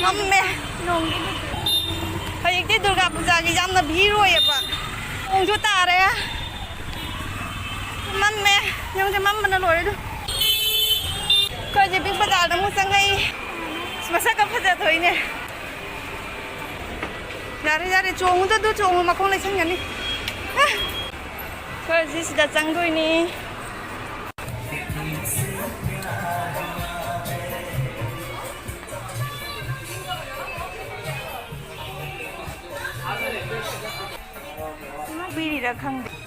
ꯃꯝꯃꯦ ꯅꯣꯡꯒꯤ ꯍꯧꯖꯤꯛꯇꯤ ꯗꯨꯔꯒꯥ ꯄꯨꯖꯥꯒꯤ ꯌꯥꯝꯅ ꯚꯤꯔ ꯑꯣꯏꯌꯦꯕ ꯅꯣꯡꯁꯨ ꯇꯥꯔꯦ ꯃꯝꯃꯦ ꯅꯣꯡꯁꯦ ꯃꯝꯕꯅ ꯂꯣꯏꯔꯦ ꯑꯩꯈꯣꯏꯁꯦ ꯕꯤꯛ ꯕꯖꯥꯔꯗ ꯑꯃꯨꯛ ꯆꯪꯉꯛꯏ ꯃꯁꯛꯀ ꯐꯖꯊꯣꯛꯏꯅꯦ ꯌꯥꯔꯦ ꯌꯥꯔꯦ ꯆꯣꯡꯉꯨꯗ ꯑꯗꯨ ꯆꯣꯡꯉꯨ ꯃꯈꯣꯡ ꯂꯩꯁꯟꯒꯅꯤ ꯑꯩꯈꯣꯏ ꯁꯤꯗ ꯆꯪꯗꯣꯏꯅꯤ ꯕꯤꯔꯤꯔ ꯈꯪꯗꯦ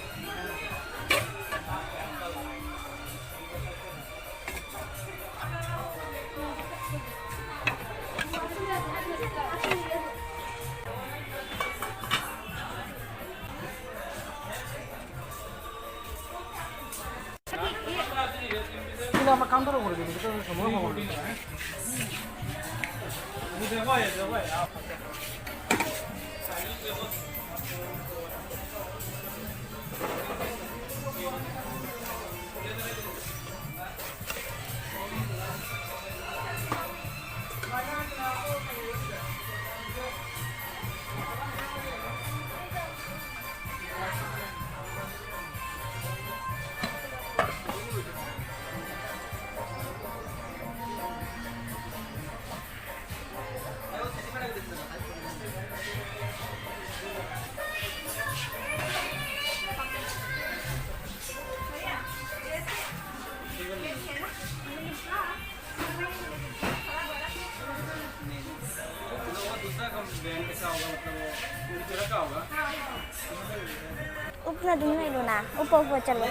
ऊपर दूँ नहीं लो ना ऊपर ऊपर चलो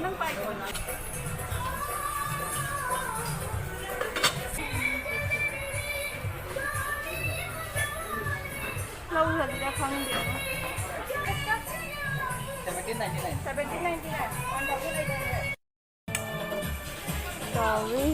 नंग पाई lâu rồi thì ra không được 17.99 on top of it sorry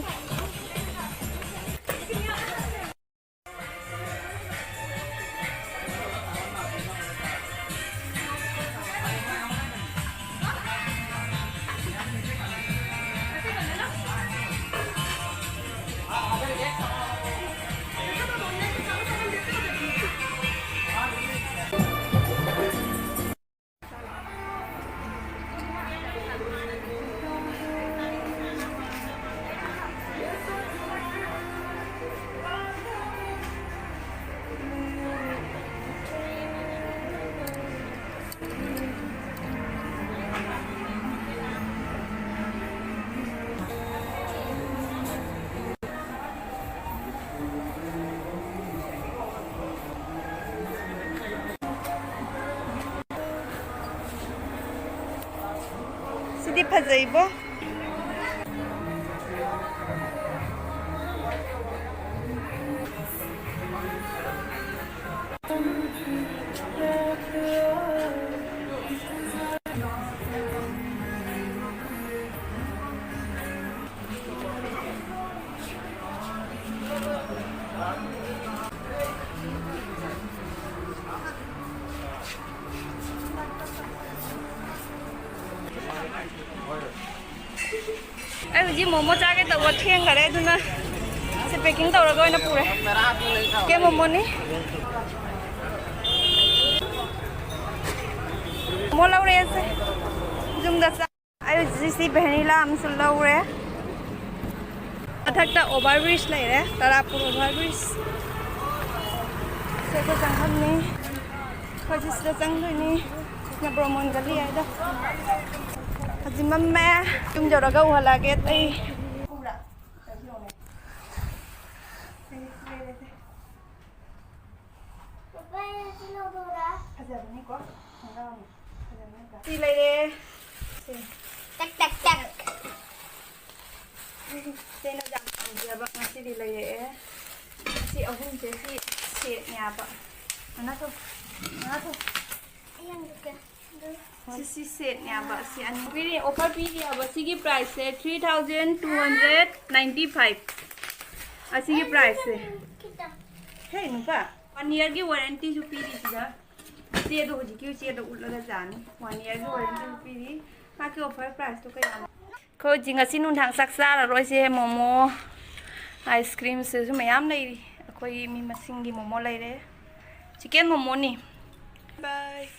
시디 파자 입어? ai hujik momo chage tawba theng gare aduna se packing tawraga oina pure ke momo ni momo laure ase jumda sa ai jisi vanilla amsul laure athakta overbridge laire tarapur overbridge se ko changham ni khoji se changloi ni na bromon gali ai da Hajim mama, chúng giờ đã gấu hòa là cái tay. Đi lấy đi. tak tak tak Tên nó dặn làm gì vậy? Ngay đi lấy đi. Chị ở vùng chế chị nhà vậy. Nó thôi, nó thôi. yang juga Sisi set nya ba si an piri offer piri ba sigi price se 3295 asigi price se kita hey nuka 1 year ki warranty ju piri sida se do ji ki se do ulala jani 1 year ki warranty ju piri ma ki offer price to kaya ko jinga sinun thang saksa la roi se momo ice cream se ju mayam nei ꯑꯩꯈꯣꯏꯒꯤ ꯃꯤ ꯃꯁꯤꯡꯒꯤ ꯃꯣꯃꯣ ꯂꯩꯔꯦ chicken ꯃꯣꯃꯣꯅꯤ ꯕꯥꯏ